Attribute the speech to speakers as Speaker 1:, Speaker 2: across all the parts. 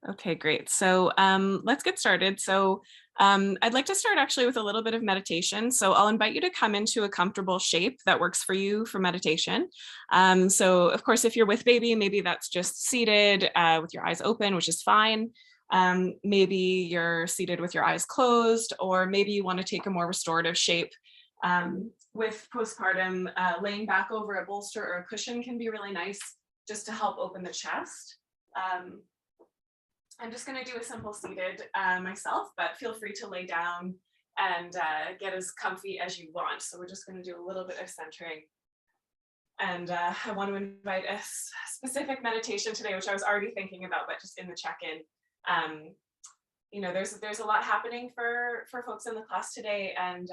Speaker 1: Okay, great. So let's get started. I'd like to start actually with a little bit of meditation. So I'll invite you to come into a comfortable shape that works for you for meditation. Of course, if you're with baby, maybe that's just seated with your eyes open, which is fine. Maybe you're seated with your eyes closed, or maybe you want to take a more restorative shape. With postpartum, laying back over a bolster or a cushion can be really nice just to help open the chest. Um, I'm just going to do a simple seated myself, but feel free to lay down and get as comfy as you want. So we're just going to do a little bit of centering. And I want to invite a specific meditation today, which I was already thinking about, but just in the check-in. Um, there's a lot happening for folks in the class today, and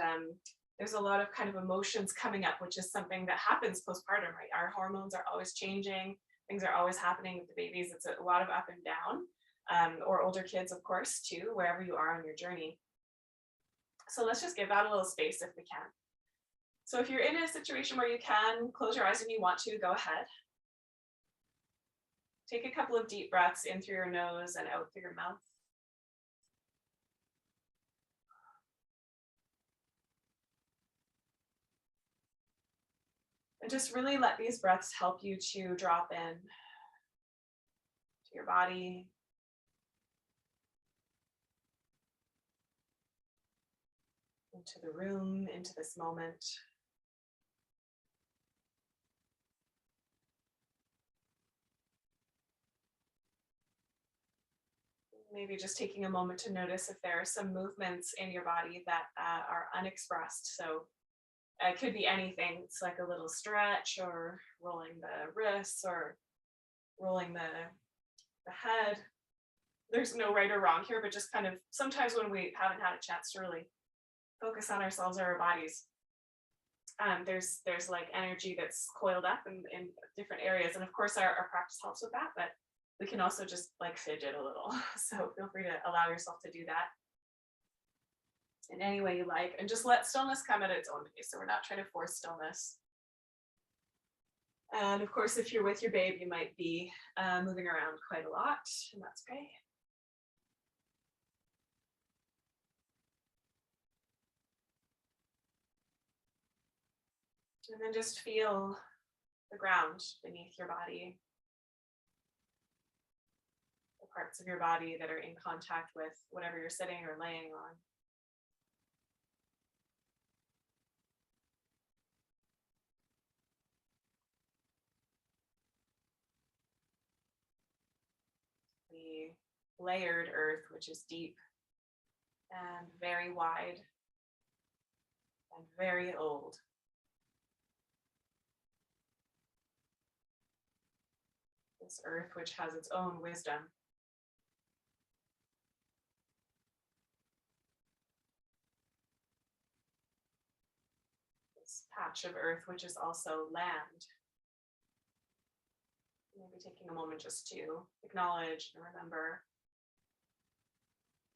Speaker 1: there's a lot of kind of emotions coming up, which is something that happens postpartum, right? Our hormones are always changing, things are always happening with the babies. It's a lot of up and down. Or older kids, of course, too, wherever you are on your journey. So let's just give that a little space if we can. So if you're in a situation where you can close your eyes and you want to, go ahead. Take a couple of deep breaths in through your nose and out through your mouth. And just really let these breaths help you to drop in to your body, into the room, into this moment. Maybe just taking a moment to notice if there are some movements in your body that are unexpressed. So it could be anything. It's like a little stretch or rolling the wrists or rolling the head. There's no right or wrong here, but just kind of sometimes when we haven't had a chance to really focus on ourselves or our bodies, there's like energy that's coiled up in different areas. And of course our practice helps with that, but we can also just like fidget a little. So feel free to allow yourself to do that in any way you like, and just let stillness come at its own pace. So we're not trying to force stillness. And of course, if you're with your babe, you might be moving around quite a lot, and that's okay. And then just feel the ground beneath your body, the parts of your body that are in contact with whatever you're sitting or laying on. The layered earth, which is deep and very wide and very old. This earth, which has its own wisdom. This patch of earth, which is also land. Maybe taking a moment just to acknowledge and remember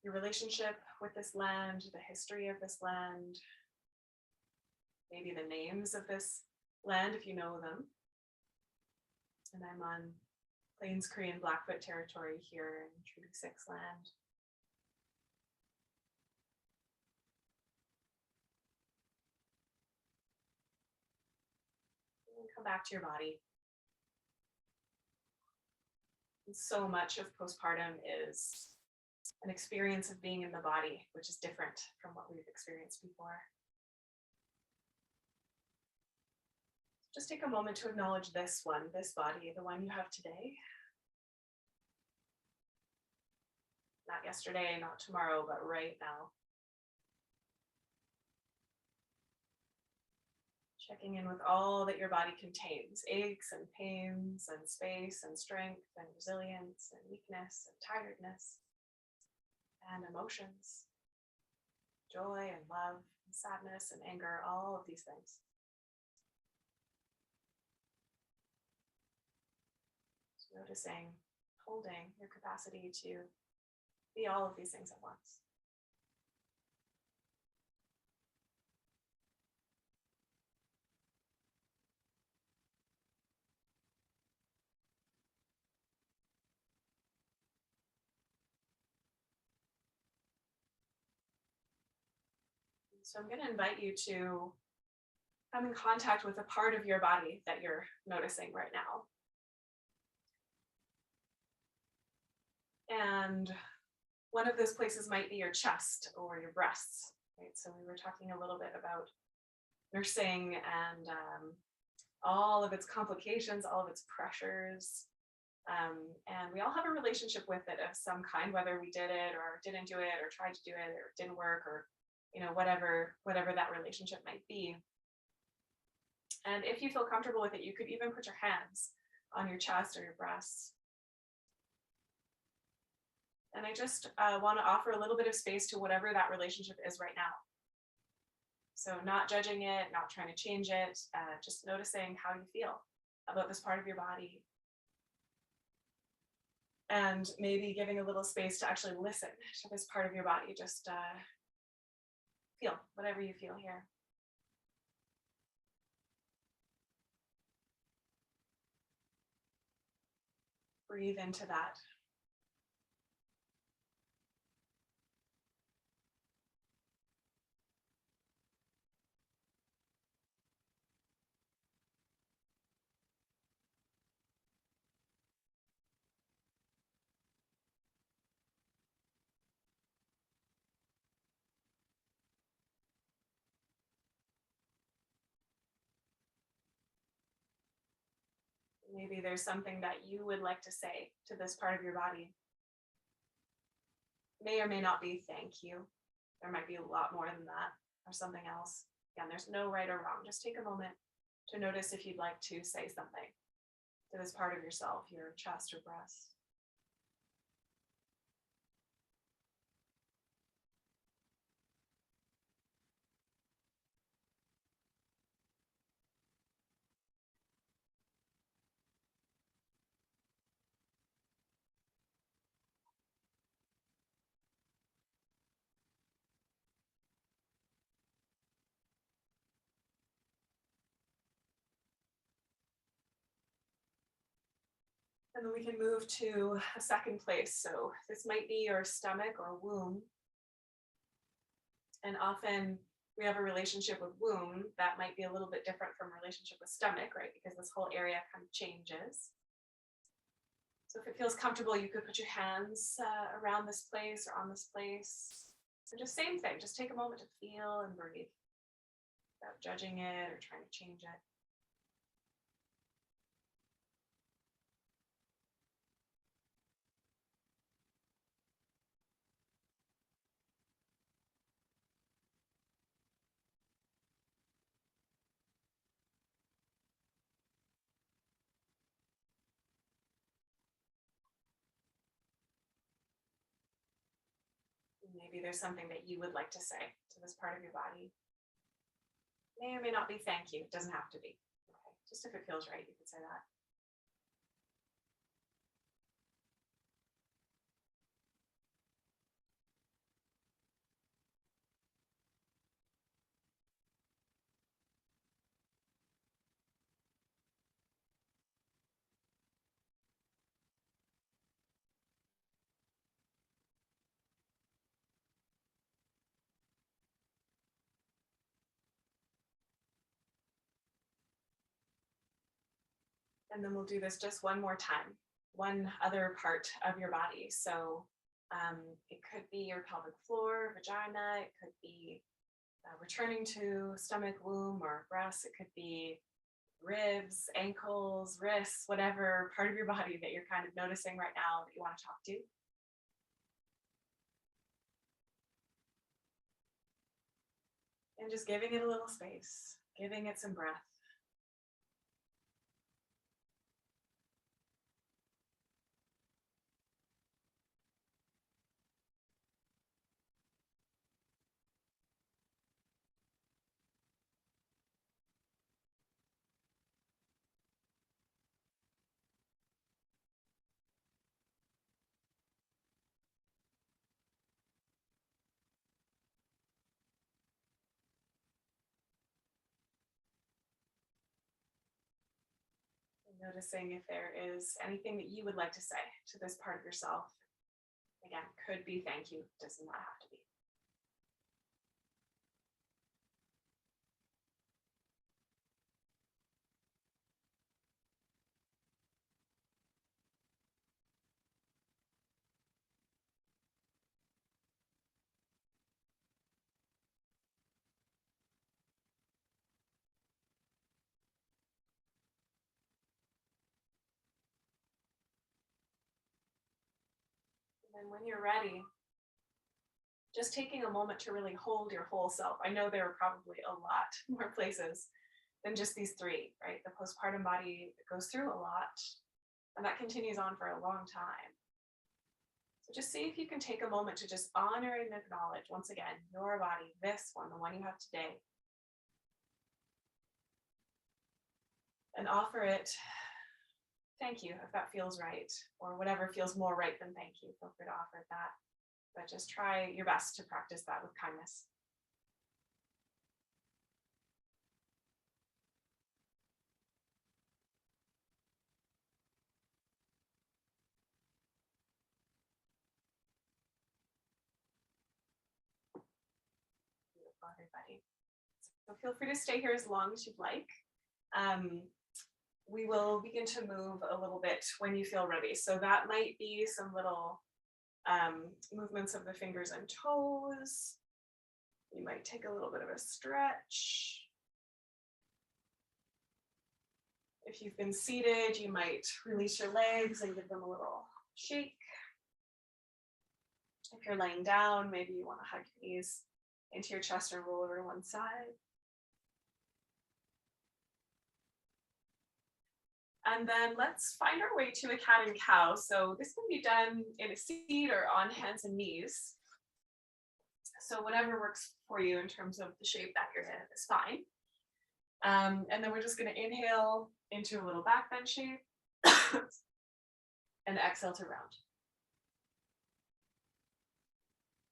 Speaker 1: your relationship with this land, the history of this land, maybe the names of this land if you know them. And I'm on Plains Korean Blackfoot territory here in Treaty 6 land. And come back to your body. And so much of postpartum is an experience of being in the body, which is different from what we've experienced before. Just take a moment to acknowledge this one, this body, the one you have today. Not yesterday, not tomorrow, but right now. Checking in with all that your body contains, aches and pains and space and strength and resilience and weakness and tiredness and emotions, joy and love and sadness and anger, all of these things. So noticing, holding your capacity to be all of these things at once. So I'm going to invite you to come in contact with a part of your body that you're noticing right now. And one of those places might be your chest or your breasts, right? So we were talking a little bit about nursing and all of its complications, all of its pressures. And we all have a relationship with it of some kind, whether we did it or didn't do it or tried to do it or didn't work or, whatever that relationship might be. And if you feel comfortable with it, you could even put your hands on your chest or your breasts. And I just want to offer a little bit of space to whatever that relationship is right now. So not judging it, not trying to change it, just noticing how you feel about this part of your body. And maybe giving a little space to actually listen to this part of your body. Just feel whatever you feel here. Breathe into that. Maybe there's something that you would like to say to this part of your body. May or may not be thank you. There might be a lot more than that or something else. Again, there's no right or wrong. Just take a moment to notice if you'd like to say something to this part of yourself, your chest or breast. And then we can move to a second place. So this might be your stomach or womb. And often we have a relationship with womb that might be a little bit different from a relationship with stomach, right? Because this whole area kind of changes. So if it feels comfortable, you could put your hands around this place or on this place. And just same thing, just take a moment to feel and breathe without judging it or trying to change it. Maybe there's something that you would like to say to this part of your body. May or may not be thank you. It doesn't have to be. Okay. Just if it feels right, you could say that. And then we'll do this just one more time, one other part of your body. So it could be your pelvic floor, vagina, it could be returning to stomach, womb, or breast. It could be ribs, ankles, wrists, whatever part of your body that you're kind of noticing right now that you want to talk to. And just giving it a little space, giving it some breath. Noticing if there is anything that you would like to say to this part of yourself. Again, could be thank you, does not have to be. And when you're ready, just taking a moment to really hold your whole self. I know there are probably a lot more places than just these three, right? The postpartum body goes through a lot, and that continues on for a long time. So just see if you can take a moment to just honor and acknowledge, once again, your body, this one, the one you have today, and offer it thank you if that feels right, or whatever feels more right than thank you. Feel free to offer it that, but just try your best to practice that with kindness. Beautiful, everybody. So feel free to stay here as long as you'd like. We will begin to move a little bit when you feel ready. So that might be some little movements of the fingers and toes. You might take a little bit of a stretch. If you've been seated, you might release your legs and give them a little shake. If you're laying down, maybe you want to hug your knees into your chest and roll over to one side. And then let's find our way to a cat and cow. So this can be done in a seat or on hands and knees. So whatever works for you in terms of the shape that you're in is fine. And then we're just going to inhale into a little back bend shape and exhale to round.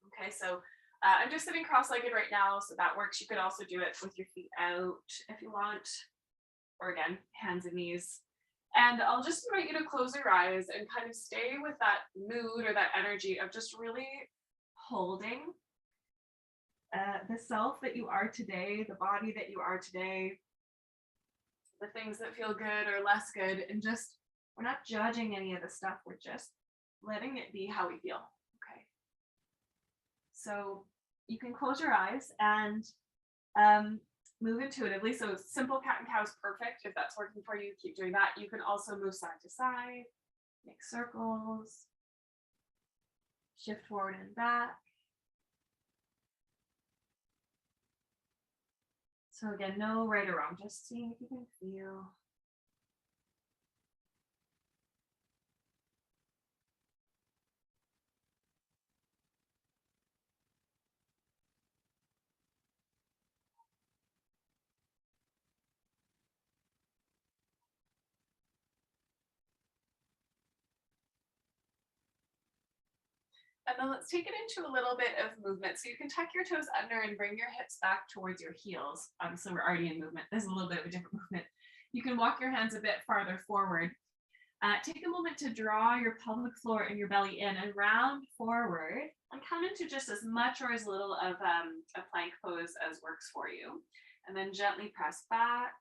Speaker 1: Okay, so I'm just sitting cross-legged right now, so that works. You could also do it with your feet out if you want, or again, hands and knees. And I'll just invite you to close your eyes and kind of stay with that mood or that energy of just really holding the self that you are today, the body that you are today, the things that feel good or less good, and just, we're not judging any of the stuff, we're just letting it be how we feel. Okay. So you can close your eyes and move intuitively. So simple cat and cow is perfect. If that's working for you, keep doing that. You can also move side to side, make circles, shift forward and back. So again, no right or wrong, just seeing if you can feel. And then let's take it into a little bit of movement. So you can tuck your toes under and bring your hips back towards your heels. So we're already in movement. This is a little bit of a different movement. You can walk your hands a bit farther forward. Take a moment to draw your pelvic floor and your belly in and round forward and come into just as much or as little of a plank pose as works for you. And then gently press back.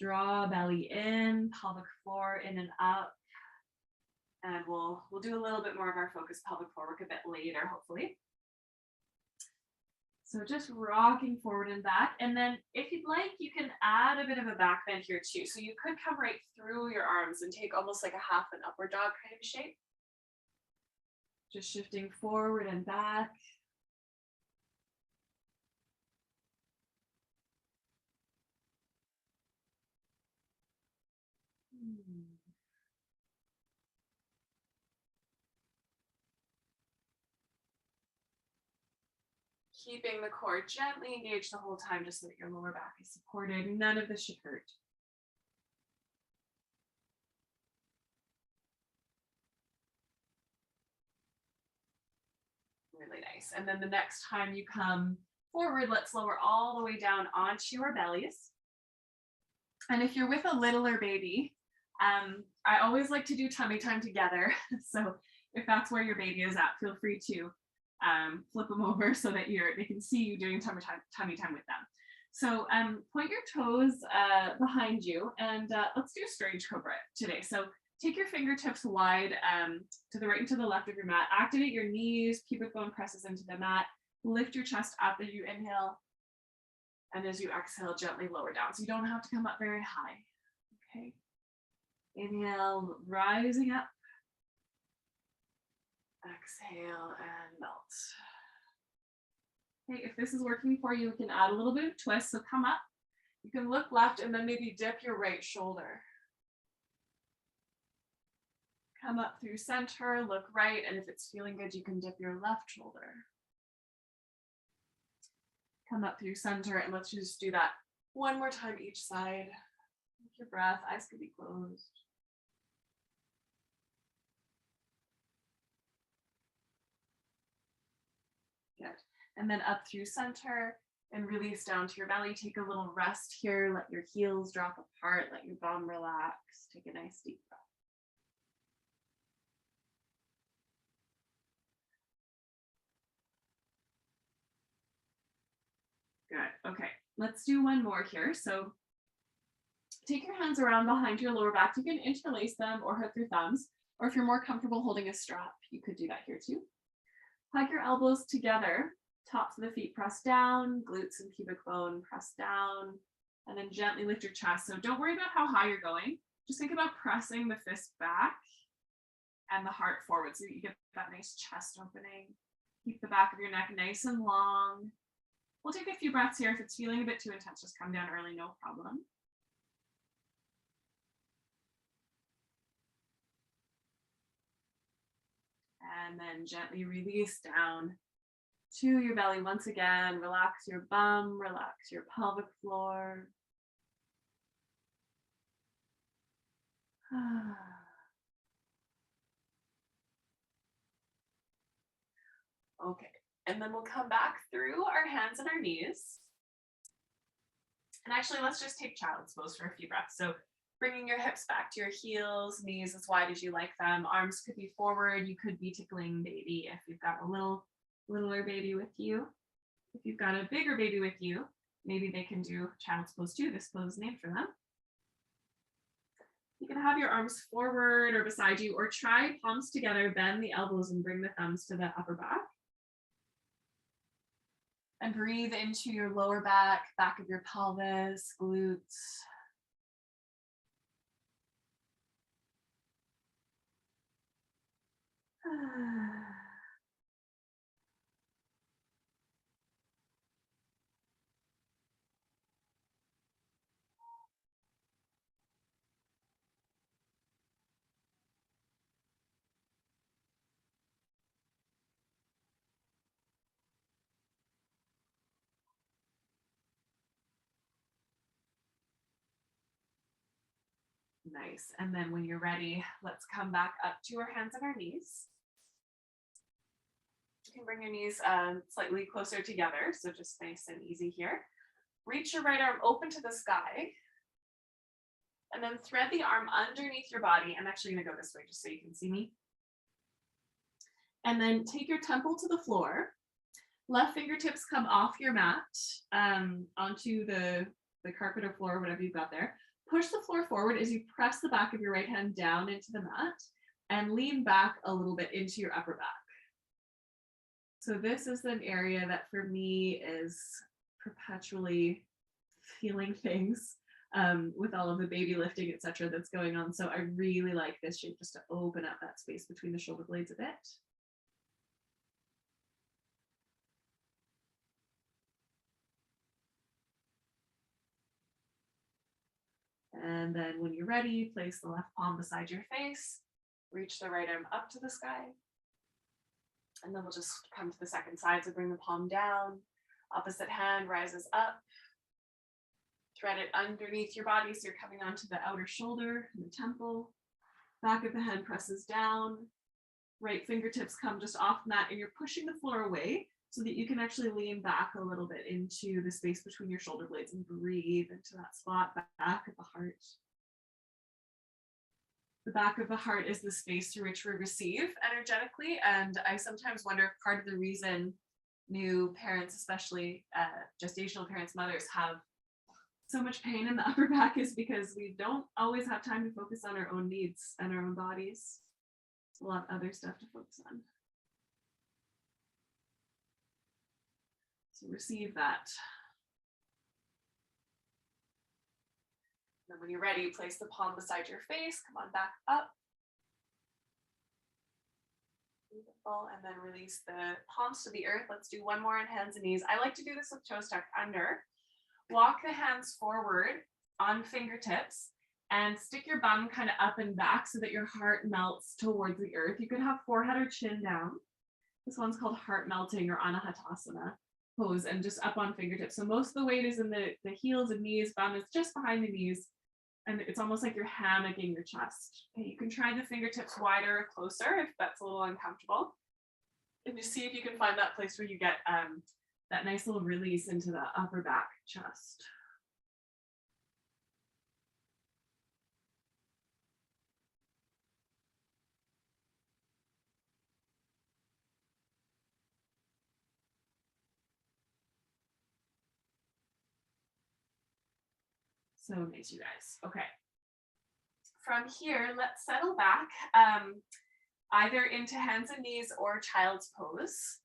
Speaker 1: Draw belly in, pelvic floor in and up. And we'll do a little bit more of our focused pelvic floor work a bit later, hopefully. So just rocking forward and back. And then if you'd like, you can add a bit of a back bend here too. So you could come right through your arms and take almost like a half an upward dog kind of shape. Just shifting forward and back. Keeping the core gently engaged the whole time, just so that your lower back is supported. None of this should hurt. Really nice. And then the next time you come forward, let's lower all the way down onto your bellies. And if you're with a littler baby, I always like to do tummy time together. So if that's where your baby is at, feel free to flip them over so that they can see you doing tummy time with them. So point your toes behind you, and let's do strange cobra today. So take your fingertips wide to the right and to the left of your mat. Activate your knees, pubic bone presses into the mat. Lift your chest up as you inhale. And as you exhale, gently lower down. So you don't have to come up very high. Okay. Inhale, rising up. Exhale and melt. Okay, if this is working for you, we can add a little bit of twist. So come up. You can look left and then maybe dip your right shoulder. Come up through center, look right, and if it's feeling good, you can dip your left shoulder. Come up through center, and let's just do that one more time each side. Take your breath, eyes could be closed. Good. And then up through center and release down to your belly. Take a little rest here. Let your heels drop apart. Let your bum relax. Take a nice deep breath. Good. Okay. Let's do one more here. So take your hands around behind your lower back. You can interlace them or hook your thumbs. Or if you're more comfortable holding a strap, you could do that here too. Hug your elbows together. Tops of the feet press down, glutes and pubic bone press down, and then gently lift your chest. So don't worry about how high you're going. Just think about pressing the fist back and the heart forward so that you get that nice chest opening. Keep the back of your neck nice and long. We'll take a few breaths here. If it's feeling a bit too intense, just come down early, no problem. And then gently release down to your belly once again. Relax your bum, relax your pelvic floor. Okay, and then we'll come back through our hands and our knees. And actually, let's just take child's pose for a few breaths. So bringing your hips back to your heels, knees as wide as you like them. Arms could be forward. You could be tickling baby if you've got a littler baby with you. If you've got a bigger baby with you, maybe they can do child's pose too. This pose is named for them. You can have your arms forward or beside you, or try palms together, bend the elbows and bring the thumbs to the upper back. And breathe into your lower back, back of your pelvis, glutes. Nice. And then when you're ready, let's come back up to our hands and our knees. You can bring your knees slightly closer together, so just nice and easy here. Reach your right arm open to the sky. And then thread the arm underneath your body. I'm actually going to go this way just so you can see me. And then take your temple to the floor. Left fingertips come off your mat onto the carpet or floor, whatever you've got there. Push the floor forward as you press the back of your right hand down into the mat and lean back a little bit into your upper back. So this is an area that for me is perpetually feeling things with all of the baby lifting, etc. that's going on. So I really like this shape just to open up that space between the shoulder blades a bit. And then when you're ready, place the left palm beside your face, reach the right arm up to the sky. And then we'll just come to the second side. So bring the palm down, opposite hand rises up. Thread it underneath your body so you're coming onto the outer shoulder and the temple. Back of the hand presses down. Right fingertips come just off the mat and you're pushing the floor away so that you can actually lean back a little bit into the space between your shoulder blades and breathe into that spot back of the heart. The back of the heart is the space through which we receive energetically. And I sometimes wonder if part of the reason new parents, especially gestational parents, mothers, have so much pain in the upper back is because we don't always have time to focus on our own needs and our own bodies. There's a lot of other stuff to focus on. So receive that. And then when you're ready, place the palm beside your face. Come on back up. Beautiful. And then release the palms to the earth. Let's do one more on hands and knees. I like to do this with toes tucked under. Walk the hands forward on fingertips and stick your bum kind of up and back so that your heart melts towards the earth. You can have forehead or chin down. This one's called heart melting or anahatasana pose, and just up on fingertips. So most of the weight is in the heels and knees, bum is just behind the knees. And it's almost like you're hammocking your chest. Okay, you can try the fingertips wider or closer if that's a little uncomfortable. And just see if you can find that place where you get that nice little release into the upper back chest. So nice, you guys. Okay. From here, let's settle back either into hands and knees or child's pose.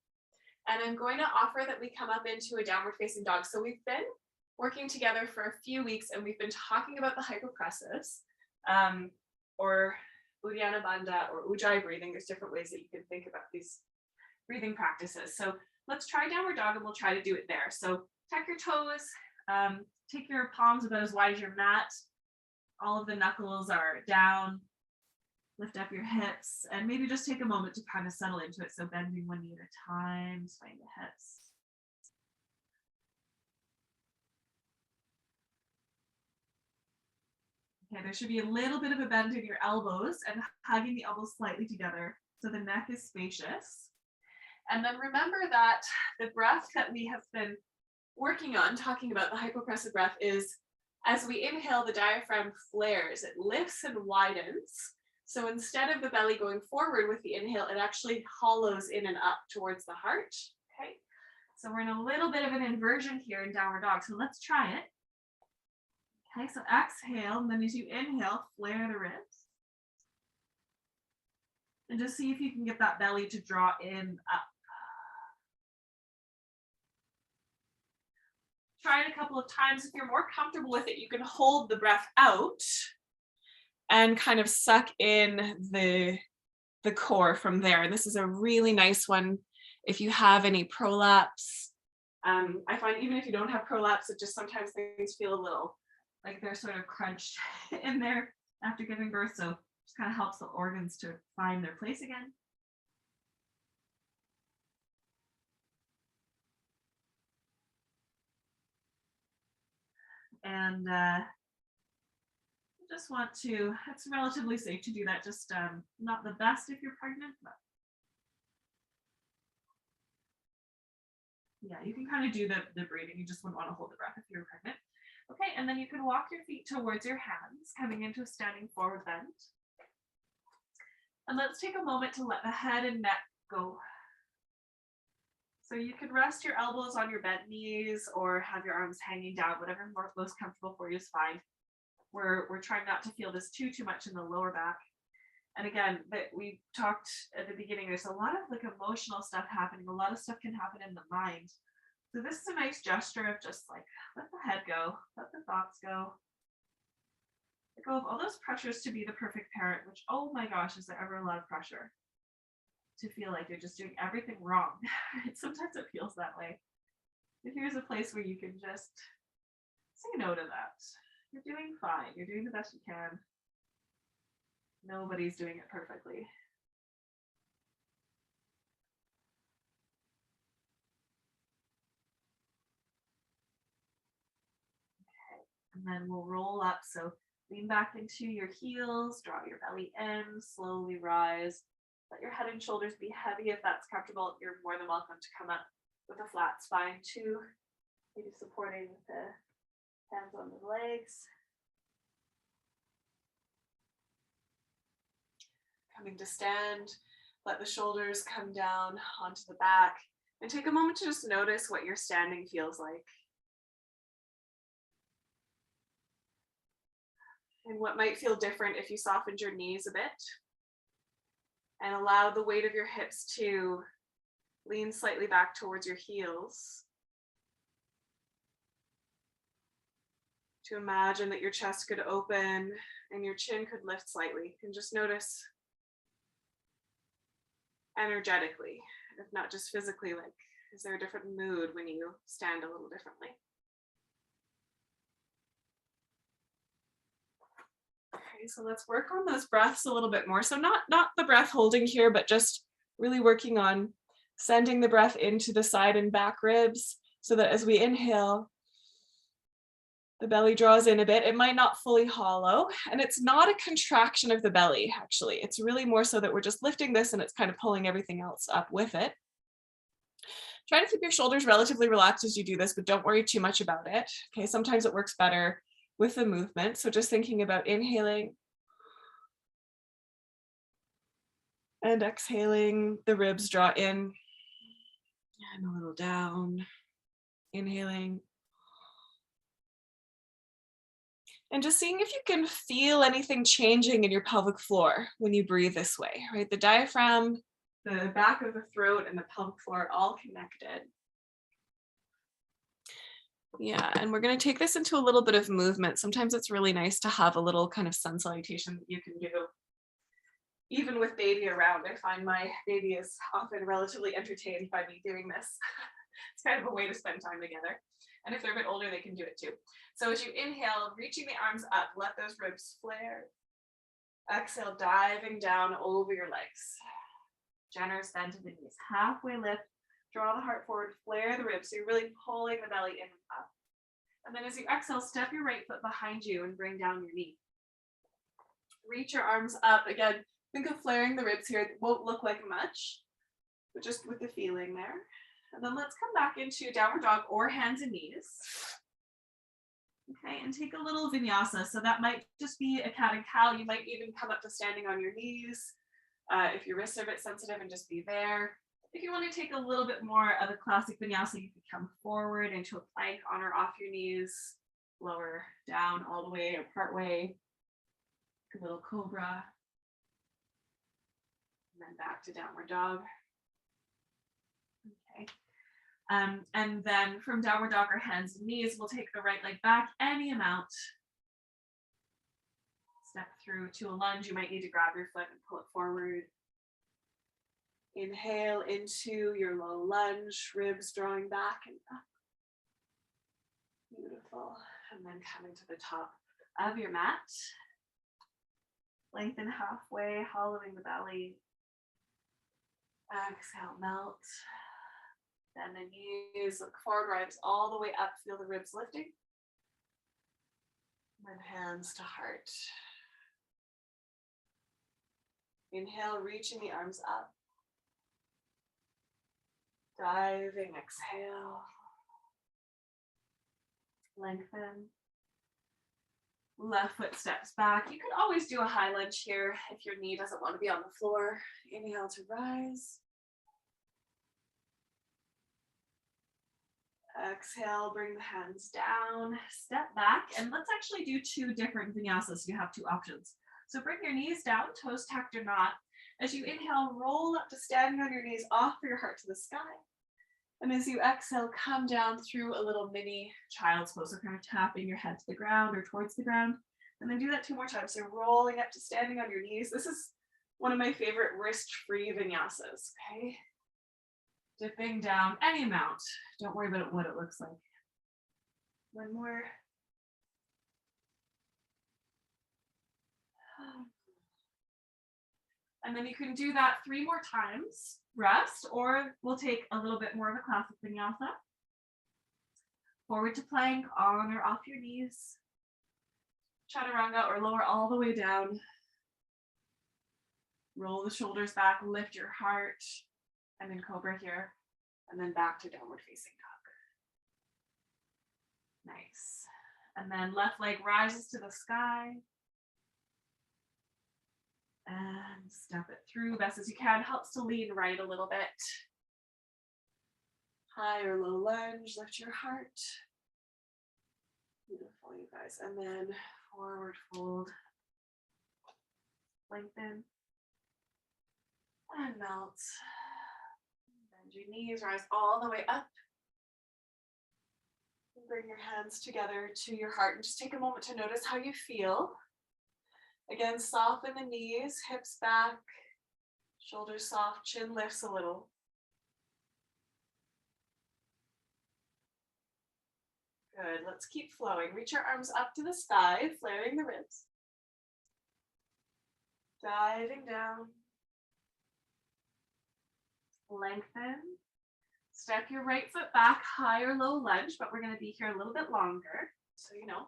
Speaker 1: And I'm going to offer that we come up into a downward facing dog. So we've been working together for a few weeks and we've been talking about the hypopressives or Uddiyana Bandha or Ujjayi breathing. There's different ways that you can think about these breathing practices. So let's try downward dog and we'll try to do it there. So tuck your toes, take your palms about as wide as your mat. All of the knuckles are down. Lift up your hips and maybe just take a moment to kind of settle into it. So bending one knee at a time, swaying the hips. Okay, there should be a little bit of a bend in your elbows and hugging the elbows slightly together so the neck is spacious. And then remember that the breath that we have been working on, talking about the hypopressive breath, is as we inhale, the diaphragm flares, it lifts and widens. So instead of the belly going forward with the inhale, it actually hollows in and up towards the heart. Okay, so we're in a little bit of an inversion here in downward dog. So let's try it. Okay, so exhale, and then as you inhale, flare the ribs. And just see if you can get that belly to draw in, up. Try it a couple of times. If you're more comfortable with it, you can hold the breath out and kind of suck in the core from there. This is a really nice one if you have any prolapse. I find even if you don't have prolapse, it just sometimes things feel a little like they're sort of crunched in there after giving birth. So it just kind of helps the organs to find their place again. And just want to, it's relatively safe to do that, just not the best if you're pregnant, but yeah, you can kind of do the breathing. You just wouldn't want to hold the breath if you're pregnant. Okay, and then you can walk your feet towards your hands, coming into a standing forward bend. And let's take a moment to let the head and neck go. So you can rest your elbows on your bent knees or have your arms hanging down, whatever most comfortable for you is fine. We're trying not to feel this too much in the lower back. And again, that we talked at the beginning, there's a lot of like emotional stuff happening. A lot of stuff can happen in the mind. So this is a nice gesture of just like, let the head go, let the thoughts go. Let go of all those pressures to be the perfect parent, which, oh my gosh, is there ever a lot of pressure to feel like you're just doing everything wrong? Sometimes it feels that way. But here's a place where you can just say no to that. You're doing fine. You're doing the best you can. Nobody's doing it perfectly. Okay, and then we'll roll up. So lean back into your heels, draw your belly in, slowly rise. Let your head and shoulders be heavy if that's comfortable. You're more than welcome to come up with a flat spine too. Maybe supporting with the hands on the legs. Coming to stand, let the shoulders come down onto the back, and take a moment to just notice what your standing feels like. And what might feel different if you softened your knees a bit. And allow the weight of your hips to lean slightly back towards your heels. To imagine that your chest could open and your chin could lift slightly. And just notice energetically, if not just physically? Like, is there a different mood when you stand a little differently? Okay, so let's work on those breaths a little bit more. So not the breath holding here, but just really working on sending the breath into the side and back ribs so that as we inhale, the belly draws in a bit. It might not fully hollow, and it's not a contraction of the belly, actually. It's really more so that we're just lifting this and it's kind of pulling everything else up with it. Try to keep your shoulders relatively relaxed as you do this, but don't worry too much about it. Okay, sometimes it works better with the movement. So just thinking about inhaling and exhaling, the ribs draw in and a little down, inhaling. And just seeing if you can feel anything changing in your pelvic floor when you breathe this way, right? The diaphragm, the back of the throat, and the pelvic floor are all connected. Yeah, and we're going to take this into a little bit of movement. Sometimes it's really nice to have a little kind of sun salutation that you can do, even with baby around. I find my baby is often relatively entertained by me doing this. It's kind of a way to spend time together. And if they're a bit older, they can do it too. So as you inhale, reaching the arms up, let those ribs flare. Exhale, diving down over your legs. Generous bend to the knees. Halfway lift, draw the heart forward, flare the ribs. So you're really pulling the belly in and up. And then as you exhale, step your right foot behind you and bring down your knee. Reach your arms up. Again, think of flaring the ribs here. It won't look like much, but just with the feeling there. And then let's come back into downward dog or hands and knees. Okay, and take a little vinyasa. So that might just be a cat and cow. You might even come up to standing on your knees if your wrists are a bit sensitive and just be there. If you want to take a little bit more of a classic vinyasa, you can come forward into a plank on or off your knees, lower down all the way or part way. A little cobra. And then back to downward dog. Okay. And then from downward dog or hands and knees, we'll take the right leg back any amount. Step through to a lunge. You might need to grab your foot and pull it forward. Inhale into your low lunge, ribs drawing back and up. Beautiful. And then coming to the top of your mat. Lengthen halfway, hollowing the belly. Exhale, melt. Bend the knees, look forward, ribs all the way up, feel the ribs lifting. And then hands to heart. Inhale, reaching the arms up. Diving, exhale. Lengthen. Left foot steps back. You can always do a high lunge here if your knee doesn't want to be on the floor. Inhale to rise. Exhale, bring the hands down, step back, and let's actually do two different vinyasas. You have two options. So bring your knees down, toes tucked or not. As you inhale, roll up to standing on your knees, offer your heart to the sky. And as you exhale, come down through a little mini child's pose. So kind of tapping your head to the ground or towards the ground. And then do that 2 more times. So rolling up to standing on your knees. This is one of my favorite wrist-free vinyasas, okay? Dipping down any amount. Don't worry about what it looks like. One more. And then you can do that 3 more times. Rest, or we'll take a little bit more of a classic vinyasa. Forward to plank, on or off your knees. Chaturanga or lower all the way down. Roll the shoulders back, lift your heart. And then cobra here, and then back to downward facing dog. Nice. And then left leg rises to the sky. And step it through best as you can. Helps to lean right a little bit. High or low lunge, lift your heart. Beautiful, you guys. And then forward fold. Lengthen. And melt. Bend your knees, rise all the way up. And bring your hands together to your heart and just take a moment to notice how you feel. Again, soften the knees, hips back, Shoulders soft, chin lifts a little. Good, let's keep flowing. Reach your arms up to the sky, flaring the ribs. Diving down. Lengthen. Step your right foot back, high or low lunge, but we're gonna be here a little bit longer, so you know.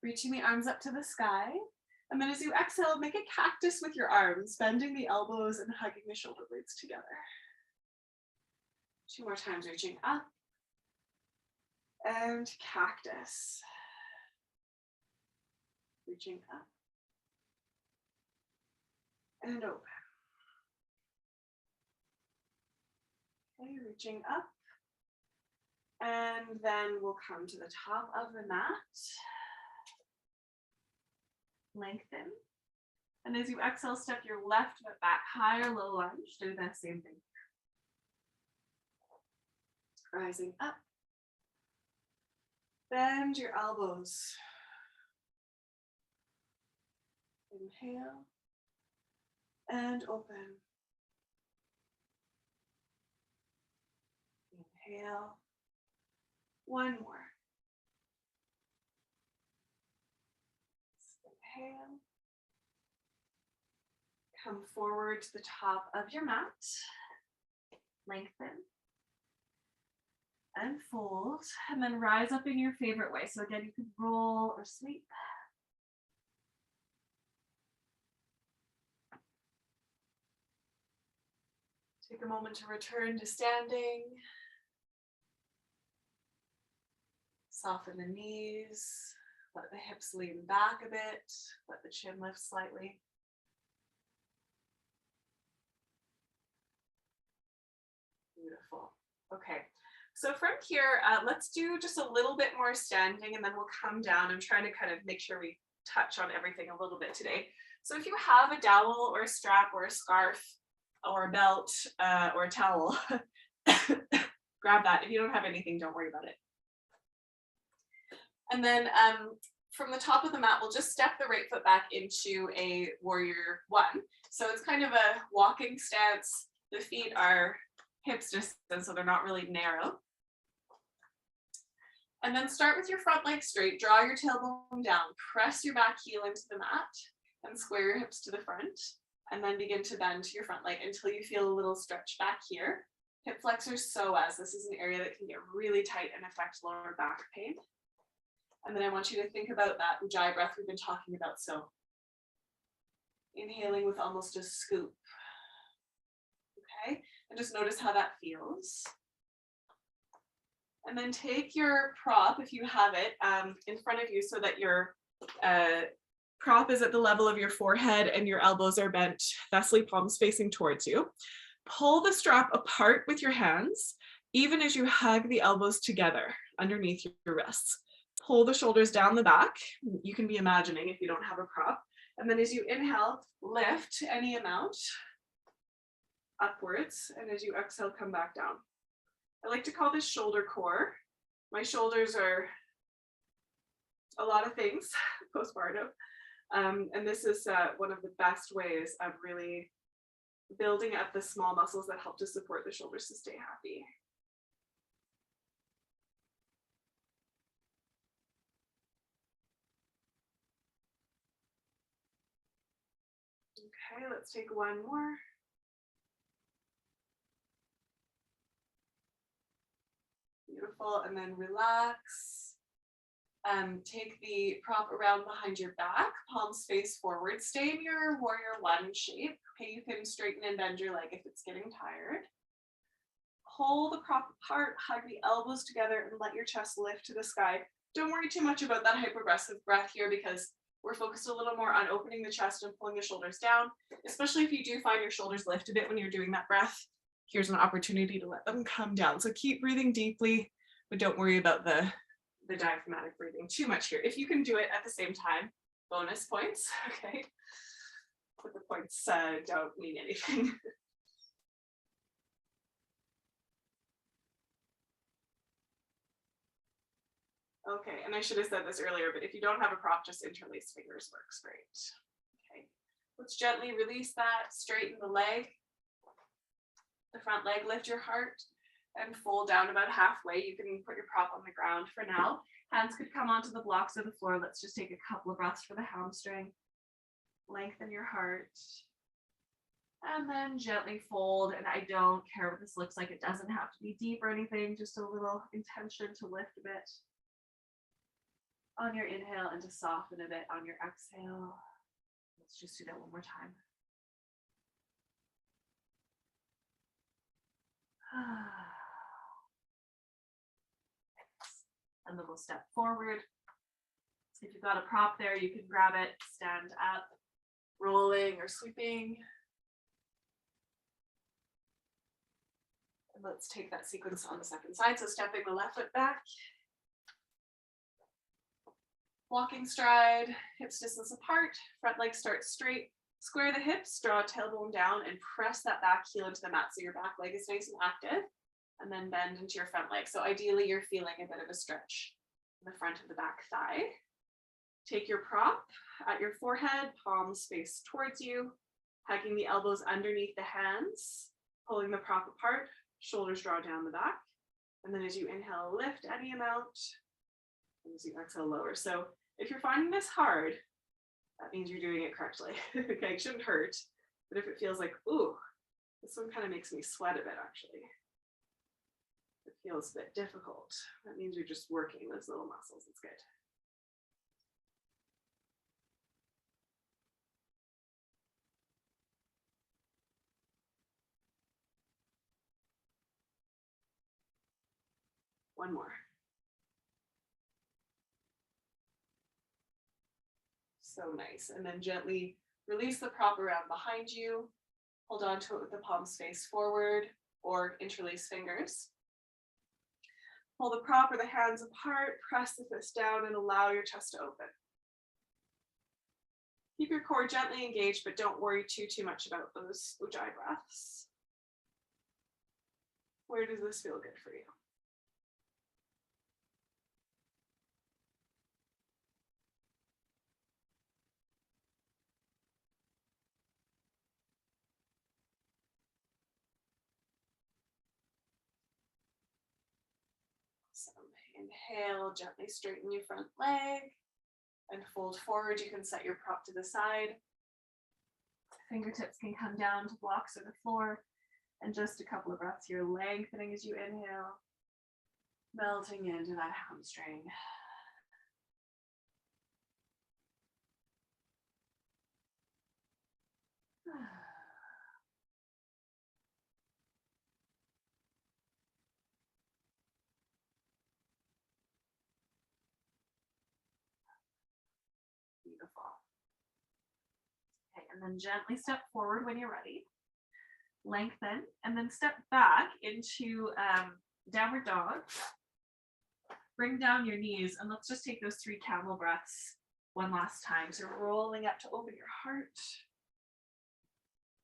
Speaker 1: Reaching the arms up to the sky. And then as you exhale, make a cactus with your arms, bending the elbows and hugging the shoulder blades together. 2 more times, reaching up. And cactus. Reaching up. And open. Okay, reaching up. And then we'll come to the top of the mat. Lengthen. And as you exhale, step your left foot back, high or low lunge. Do the same thing. Rising up. Bend your elbows. Inhale. And open. Inhale. One more. Inhale. Come forward to the top of your mat. Lengthen. And fold. And then rise up in your favorite way. So again, you can roll or sleep. Take a moment to return to standing. Soften the knees. Let the hips lean back a bit. Let the chin lift slightly. Beautiful. Okay. So from here, let's do just a little bit more standing and then we'll come down. I'm trying to kind of make sure we touch on everything a little bit today. So if you have a dowel or a strap or a scarf or a belt or a towel, grab that. If you don't have anything, don't worry about it. And then from the top of the mat, we'll just step the right foot back into a warrior one. So it's kind of a walking stance. The feet are hips distance, so they're not really narrow. And then start with your front leg straight, draw your tailbone down, press your back heel into the mat and square your hips to the front. And then begin to bend to your front leg until you feel a little stretch back here. Hip flexors psoas. This is an area that can get really tight and affect lower back pain. And then I want you to think about that Ujjayi breath we've been talking about. So inhaling with almost a scoop. Okay, and just notice how that feels. And then take your prop, if you have it, in front of you so that your prop is at the level of your forehead and your elbows are bent, thusly palms facing towards you. Pull the strap apart with your hands, even as you hug the elbows together underneath your wrists. Pull the shoulders down the back. You can be imagining if you don't have a prop. And then as you inhale, lift any amount upwards. And as you exhale, come back down. I like to call this shoulder core. My shoulders are a lot of things postpartum. And this is one of the best ways of really building up the small muscles that help to support the shoulders to stay happy. Okay, let's take one more. Beautiful, and then relax. Take the prop around behind your back, palms face forward. Stay in your warrior one shape. Okay, you can straighten and bend your leg if it's getting tired. Pull the prop apart, hug the elbows together, and let your chest lift to the sky. Don't worry too much about that hyperaggressive breath here because we're focused a little more on opening the chest and pulling the shoulders down, especially if you do find your shoulders lift a bit when you're doing that breath. Here's an opportunity to let them come down. So keep breathing deeply, but don't worry about the diaphragmatic breathing too much here. If you can do it at the same time, bonus points, okay? But the points don't mean anything. Okay, and I should have said this earlier, but if you don't have a prop, just interlace fingers works great. Okay, let's gently release that, straighten the leg. the front leg, lift your heart and fold down about halfway. You can put your prop on the ground for now. Hands could come onto the blocks of the floor. Let's just take a couple of breaths for the hamstring. Lengthen your heart. And then gently fold. And I don't care what this looks like. It doesn't have to be deep or anything. Just a little intention to lift a bit on your inhale and to soften a bit on your exhale. Let's just do that one more time. And then we'll step forward. If you've got a prop there, you can grab it, stand up, rolling or sweeping. And let's take that sequence on the second side. So stepping the left foot back. Walking stride, hips distance apart, front leg starts straight. Square the hips, draw a tailbone down and press that back heel into the mat so your back leg is nice and active. And then bend into your front leg. So ideally you're feeling a bit of a stretch in the front of the back thigh. Take your prop at your forehead, palms face towards you, hugging the elbows underneath the hands, pulling the prop apart, shoulders draw down the back. And then as you inhale, lift any amount. And as you exhale, lower. So if you're finding this hard, that means you're doing it correctly. Okay, it shouldn't hurt. But if it feels like, ooh, this one kind of makes me sweat a bit actually. It feels a bit difficult. That means you're just working those little muscles. It's good. One more. So nice. And then gently release the prop around behind you. Hold on to it with the palms face forward or interlace fingers. Pull the prop or the hands apart, press the fist down and allow your chest to open. Keep your core gently engaged, but don't worry too much about those ujjayi breaths. Where does this feel good for you? Inhale, gently straighten your front leg and fold forward. You can set your prop to the side. Fingertips can come down to blocks or the floor. And just a couple of breaths here, lengthening as you inhale, melting into that hamstring. Beautiful. Okay, and then gently step forward when you're ready. Lengthen, and then step back into downward dog. Bring down your knees, and let's just take those 3 camel breaths one last time. So rolling up to open your heart.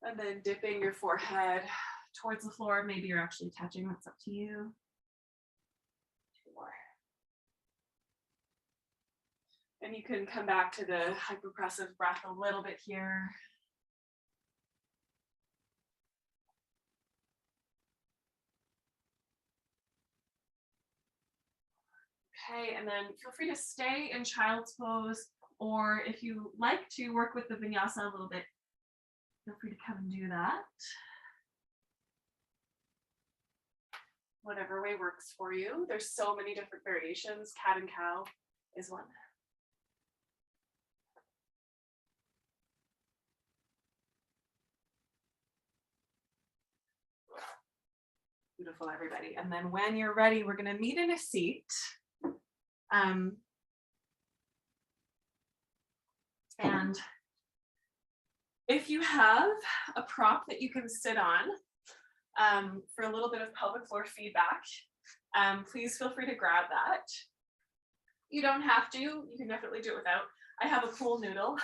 Speaker 1: And then dipping your forehead towards the floor. Maybe you're actually touching, that's up to you. 2 more. And you can come back to the hyperpressive breath a little bit here. Okay, and then feel free to stay in child's pose, or if you like to work with the vinyasa a little bit, feel free to come and do that. Whatever way works for you. There's so many different variations. Cat and cow is one. Beautiful, everybody. And then when you're ready, we're going to meet in a seat. And if you have a prop that you can sit on for a little bit of pelvic floor feedback, please feel free to grab that. You don't have to, you can definitely do it without. I have a cool noodle,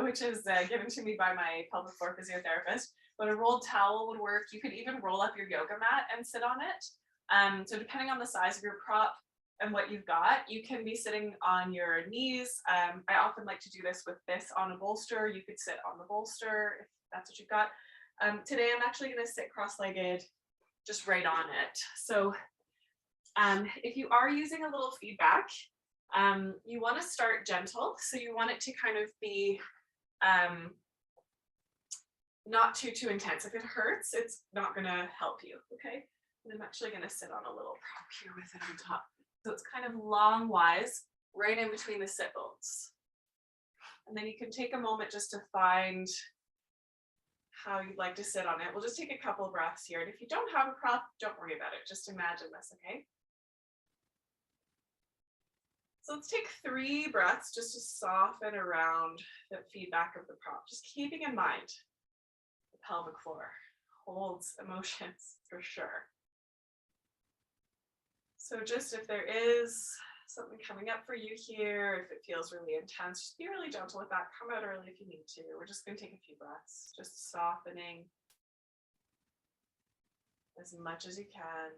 Speaker 1: which is given to me by my pelvic floor physiotherapist, but a rolled towel would work. You could even roll up your yoga mat and sit on it. So depending on the size of your prop and what you've got, you can be sitting on your knees. I often like to do this with this on a bolster. You could sit on the bolster if that's what you've got. Today I'm actually going to sit cross-legged just right on it. So if you are using a little feedback, you want to start gentle. So you want it to kind of be not too intense. If it hurts, it's not going to help you, okay? And I'm actually going to sit on a little prop here with it on top. So it's kind of long-wise, right in between the sit bones. And then you can take a moment just to find how you'd like to sit on it. We'll just take a couple breaths here. And if you don't have a prop, don't worry about it. Just imagine this, okay? So let's take 3 breaths just to soften around the feedback of the prop. Just keeping in mind the pelvic floor holds emotions for sure. So just if there is something coming up for you here, if it feels really intense, just be really gentle with that. Come out early if you need to. We're just going to take a few breaths, just softening as much as you can.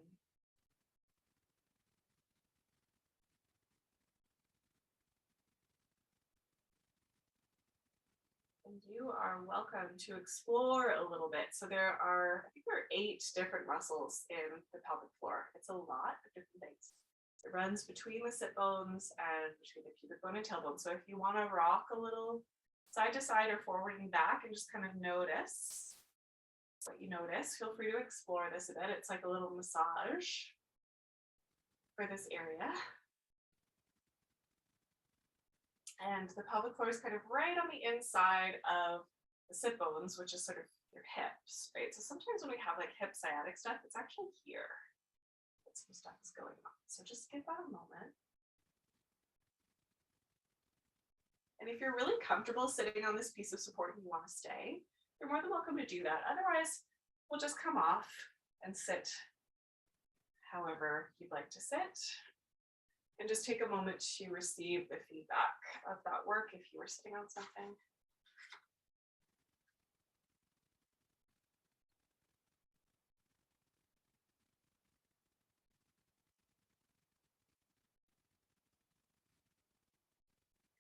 Speaker 1: And you are welcome to explore a little bit. So I think there are 8 different muscles in the pelvic floor. It's a lot of different things. It runs between the sit bones and between the pubic bone and tailbone. So if you want to rock a little side to side or forward and back and just kind of notice what you notice, feel free to explore this a bit. It's like a little massage for this area. And the pelvic floor is kind of right on the inside of the sit bones, which is sort of your hips, right? So sometimes when we have like hip sciatic stuff, it's actually here that some stuff is going on. So just give that a moment. And if you're really comfortable sitting on this piece of support and you want to stay, you're more than welcome to do that. Otherwise, we'll just come off and sit however you'd like to sit. And just take a moment to receive the feedback of that work if you were sitting on something.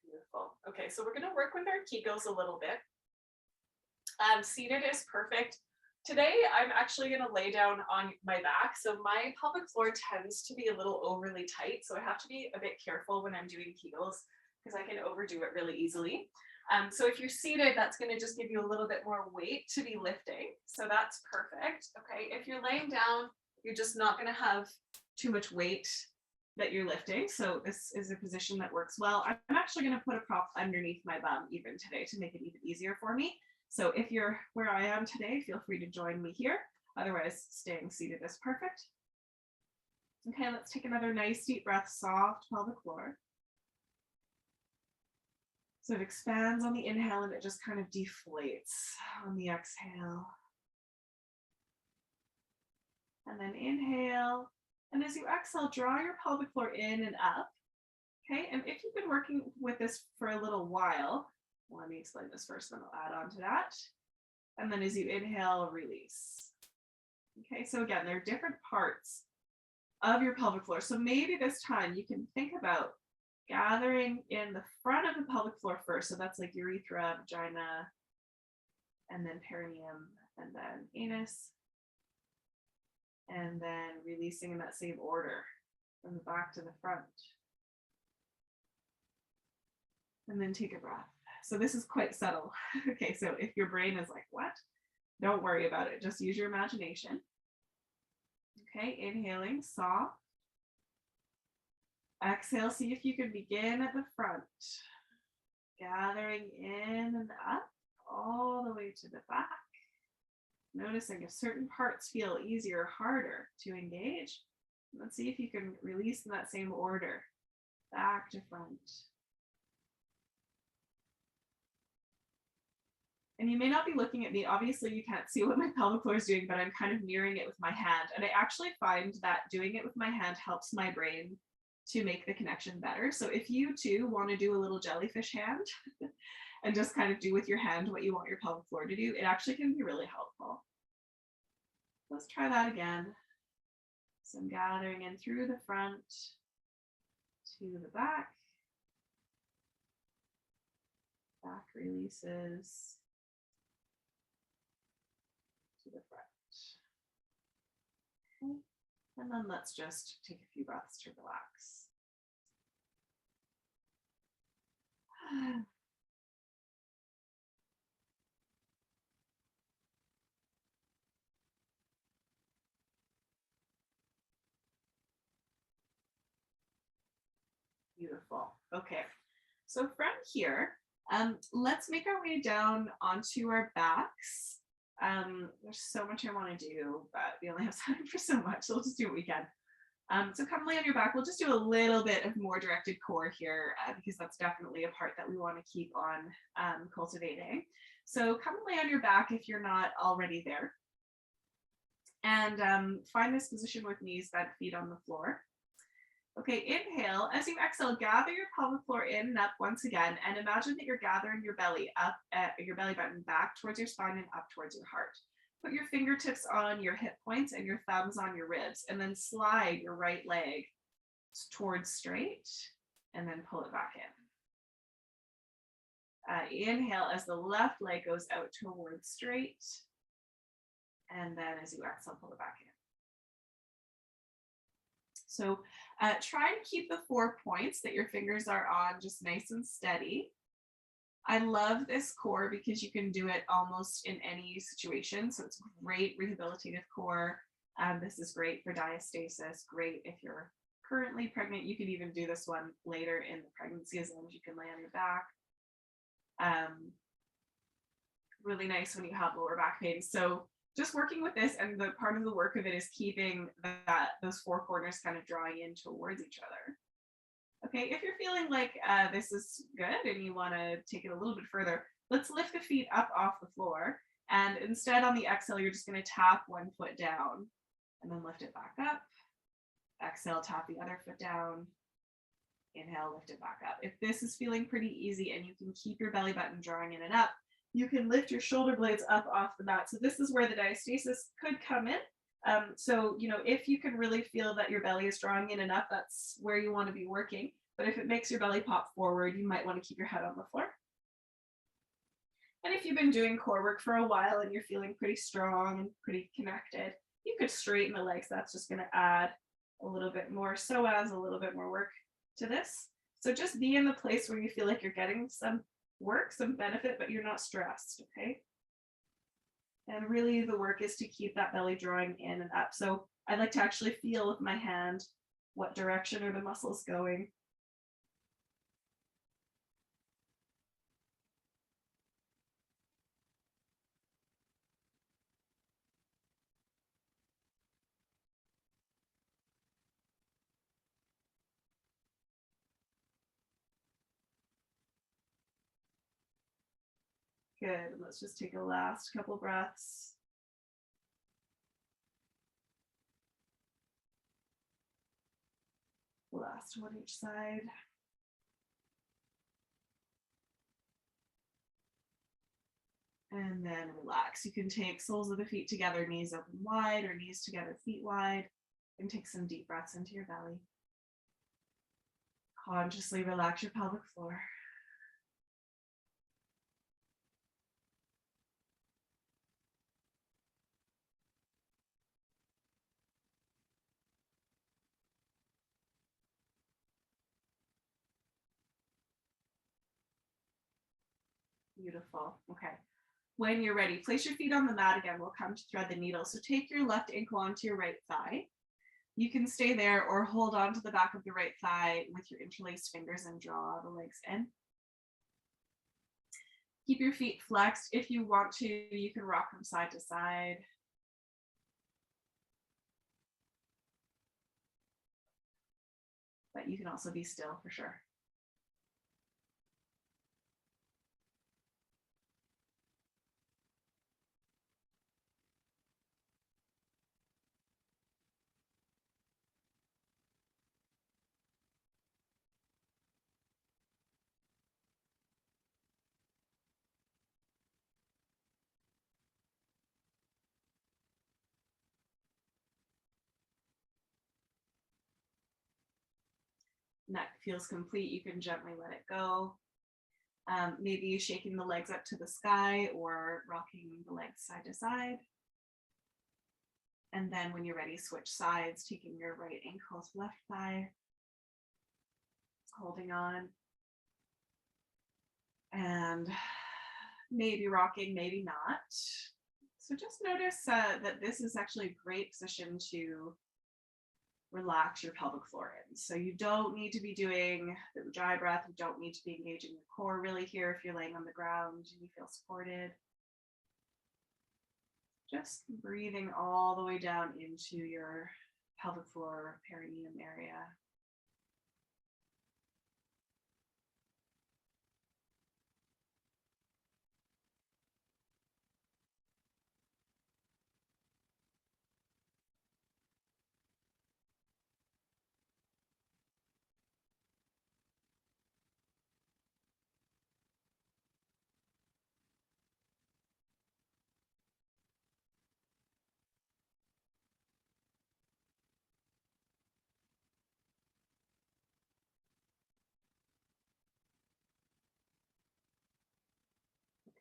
Speaker 1: Beautiful. Okay, so we're going to work with our Kegels a little bit. Seated is perfect. Today, I'm actually going to lay down on my back. So my pelvic floor tends to be a little overly tight. So I have to be a bit careful when I'm doing Kegels because I can overdo it really easily. So if you're seated, that's going to just give you a little bit more weight to be lifting. So that's perfect. Okay, if you're laying down, you're just not going to have too much weight that you're lifting. So this is a position that works well. I'm actually going to put a prop underneath my bum even today to make it even easier for me. So if you're where I am today, feel free to join me here. Otherwise, staying seated is perfect. Okay, let's take another nice deep breath, soft pelvic floor. So it expands on the inhale and it just kind of deflates on the exhale. And then inhale. And as you exhale, draw your pelvic floor in and up. Okay, and if you've been working with this for a little while, let me explain this first, then I'll add on to that. And then as you inhale, release. Okay, so again, there are different parts of your pelvic floor. So maybe this time you can think about gathering in the front of the pelvic floor first. So that's like urethra, vagina, and then perineum, and then anus. And then releasing in that same order from the back to the front. And then take a breath. So this is quite subtle. Okay, so if your brain is like, what? Don't worry about it. Just use your imagination. Okay, inhaling, soft. Exhale, see if you can begin at the front. Gathering in and up, all the way to the back. Noticing if certain parts feel easier or harder to engage. Let's see if you can release in that same order. Back to front. And you may not be looking at me. Obviously, you can't see what my pelvic floor is doing, but I'm kind of mirroring it with my hand. And I actually find that doing it with my hand helps my brain to make the connection better. So if you too want to do a little jellyfish hand and just kind of do with your hand what you want your pelvic floor to do, it actually can be really helpful. Let's try that again. So I'm gathering in through the front to the back. Back releases. the front. Okay. And then let's just take a few breaths to relax. Beautiful. Okay. So from here, let's make our way down onto our backs. There's so much I want to do, but we only have time for so much, so we'll just do what we can. So come lay on your back. We'll just do a little bit of more directed core here because that's definitely a part that we want to keep on cultivating. So come lay on your back if you're not already there. And find this position with knees bent, feet on the floor. Okay, inhale. As you exhale, gather your pelvic floor in and up once again, and imagine that you're gathering your belly up, your belly button back towards your spine and up towards your heart. Put your fingertips on your hip points and your thumbs on your ribs, and then slide your right leg towards straight, and then pull it back in. Inhale as the left leg goes out towards straight, and then as you exhale, pull it back in. So try and keep the 4 points that your fingers are on just nice and steady. I love this core because you can do it almost in any situation. So it's great rehabilitative core. This is great for diastasis, great if you're currently pregnant. You can even do this one later in the pregnancy as long as you can lay on your back. Really nice when you have lower back pain. So just working with this, and the part of the work of it is keeping those 4 corners kind of drawing in towards each other. Okay, if you're feeling like this is good and you want to take it a little bit further, let's lift the feet up off the floor. And instead on the exhale, you're just going to tap one foot down and then lift it back up. Exhale, tap the other foot down. Inhale, lift it back up. If this is feeling pretty easy and you can keep your belly button drawing in and up, you can lift your shoulder blades up off the mat. So this is where the diastasis could come in. So, if you can really feel that your belly is drawing in and up, that's where you want to be working. But if it makes your belly pop forward, you might want to keep your head on the floor. And if you've been doing core work for a while and you're feeling pretty strong and pretty connected, you could straighten the legs. That's just going to add a little bit more psoas, a little bit more work to this. So just be in the place where you feel like you're getting some work, some benefit, but you're not stressed, okay? And really the work is to keep that belly drawing in and up. So I like to actually feel with my hand what direction are the muscles going. Good. Let's just take a last couple breaths. Last one each side. And then relax. You can take soles of the feet together, knees open wide, or knees together, feet wide. And take some deep breaths into your belly. Consciously relax your pelvic floor. Beautiful. Okay. When you're ready, place your feet on the mat again. We'll come to thread the needle. So take your left ankle onto your right thigh. You can stay there or hold on to the back of the right thigh with your interlaced fingers and draw the legs in. Keep your feet flexed. If you want to, you can rock from side to side. But you can also be still for sure. Neck feels complete, you can gently let it go. Maybe shaking the legs up to the sky or rocking the legs side to side. And then when you're ready, switch sides, taking your right ankle to left thigh, holding on. And maybe rocking, maybe not. So just notice that this is actually a great position to relax your pelvic floor in. So you don't need to be doing the ujjayi breath. You don't need to be engaging your core really here if you're laying on the ground and you feel supported. Just breathing all the way down into your pelvic floor, perineum area.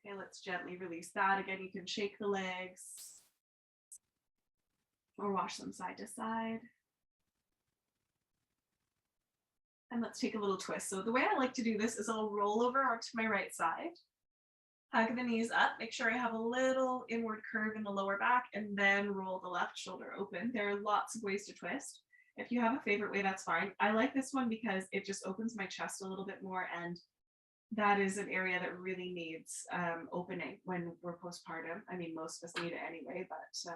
Speaker 1: Okay, let's gently release that. Again, you can shake the legs or wash them side to side. And let's take a little twist. So the way I like to do this is I'll roll over onto my right side, hug the knees up, make sure I have a little inward curve in the lower back, and then roll the left shoulder open. There are lots of ways to twist. If you have a favorite way, that's fine. I like this one because it just opens my chest a little bit more, and that is an area that really needs opening when we're postpartum. I mean, most of us need it anyway, but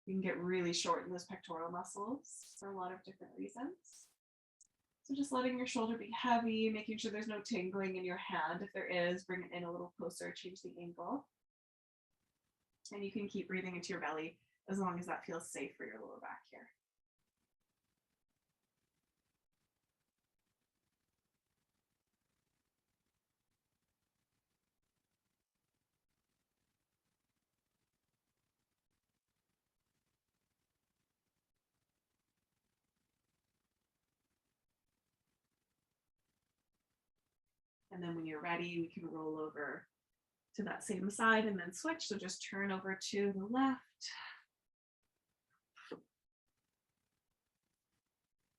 Speaker 1: you can get really short in those pectoral muscles for a lot of different reasons. So just letting your shoulder be heavy, making sure there's no tingling in your hand. If there is, bring it in a little closer, change the angle. And you can keep breathing into your belly as long as that feels safe for your lower back here. And then when you're ready, we can roll over to that same side and then switch. So just turn over to the left.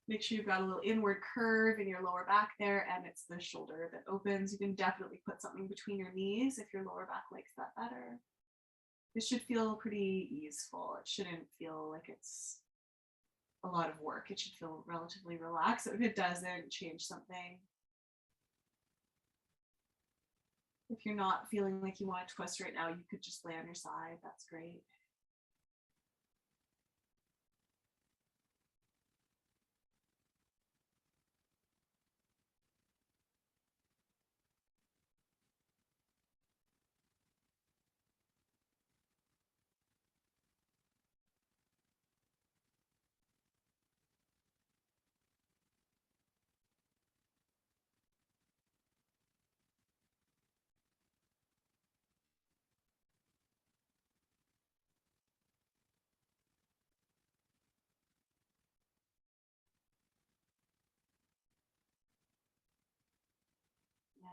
Speaker 1: Make sure you've got a little inward curve in your lower back there, and it's the shoulder that opens. You can definitely put something between your knees if your lower back likes that better. This should feel pretty easeful. It shouldn't feel like it's a lot of work. It should feel relatively relaxed. So if it doesn't, change something. If you're not feeling like you want to twist right now, you could just lay on your side. That's great.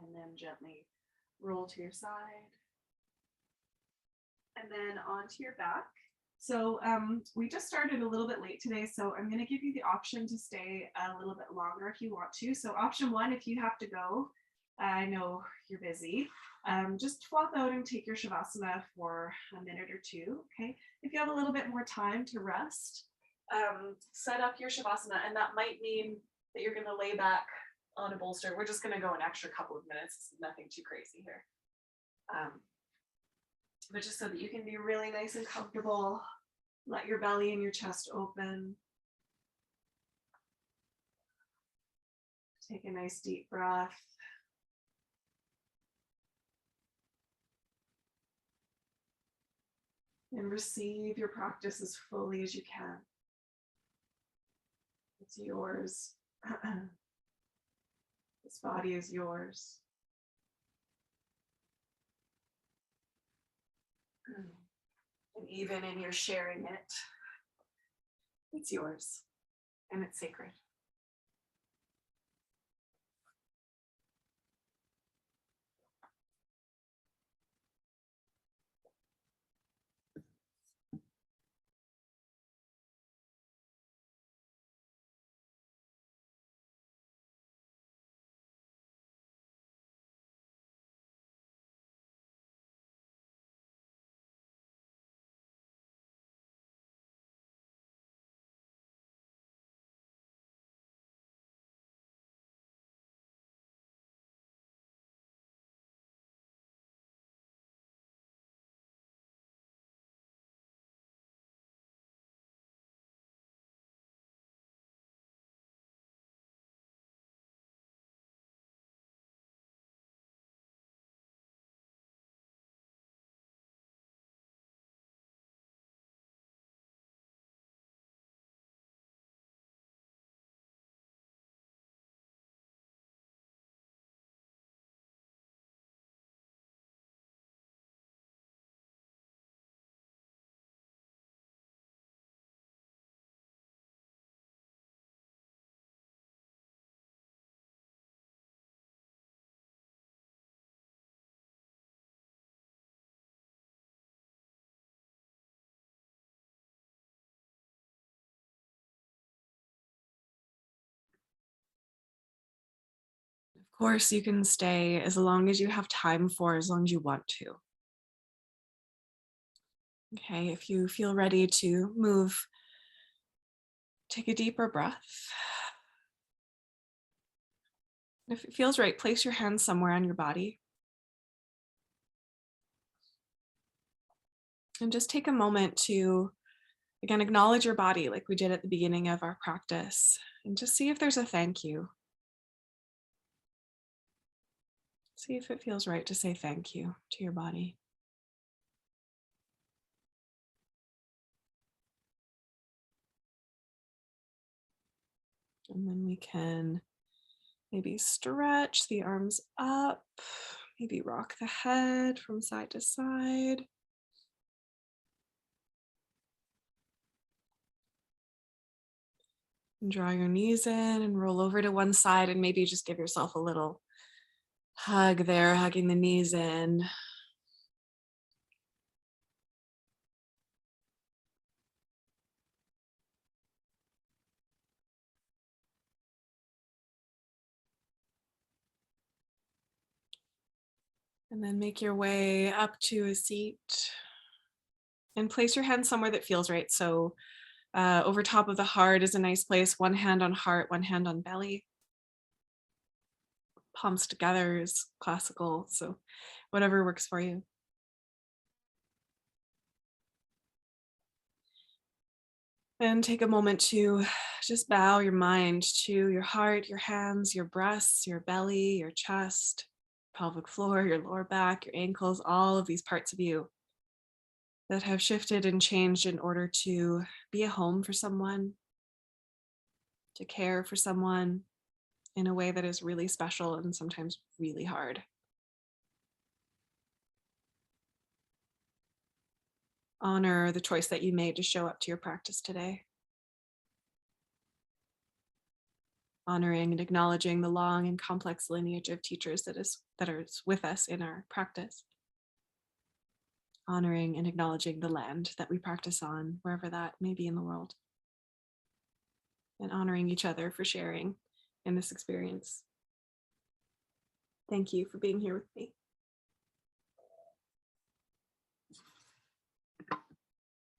Speaker 1: And then gently roll to your side. And then onto your back. So we just started a little bit late today, so I'm going to give you the option to stay a little bit longer if you want to. So option one, if you have to go, I know you're busy, just flop out and take your Shavasana for a minute or two, okay? If you have a little bit more time to rest, set up your Shavasana, and that might mean that you're going to lay back on a bolster. We're just going to go an extra couple of minutes. Nothing too crazy here. But just so that you can be really nice and comfortable, let your belly and your chest open. Take a nice deep breath. And receive your practice as fully as you can. It's yours. This body is yours. And even in your sharing it, it's yours and it's sacred. Of course, you can stay as long as you have time for, as long as you want to. Okay, if you feel ready to move, take a deeper breath. If it feels right, place your hands somewhere on your body. And just take a moment to, again, acknowledge your body like we did at the beginning of our practice. And just see if there's a thank you. See if it feels right to say thank you to your body. And then we can maybe stretch the arms up, maybe rock the head from side to side. And draw your knees in and roll over to one side, and maybe just give yourself a little hug there, hugging the knees in. And then make your way up to a seat and place your hand somewhere that feels right. So over top of the heart is a nice place. One hand on heart, one hand on belly. Palms together is classical. So whatever works for you. And take a moment to just bow your mind to your heart, your hands, your breasts, your belly, your chest, pelvic floor, your lower back, your ankles, all of these parts of you that have shifted and changed in order to be a home for someone, to care for someone in a way that is really special and sometimes really hard. Honor the choice that you made to show up to your practice today. Honoring and acknowledging the long and complex lineage of teachers that are with us in our practice. Honoring and acknowledging the land that we practice on, wherever that may be in the world. And honoring each other for sharing in this experience. Thank you for being here with me.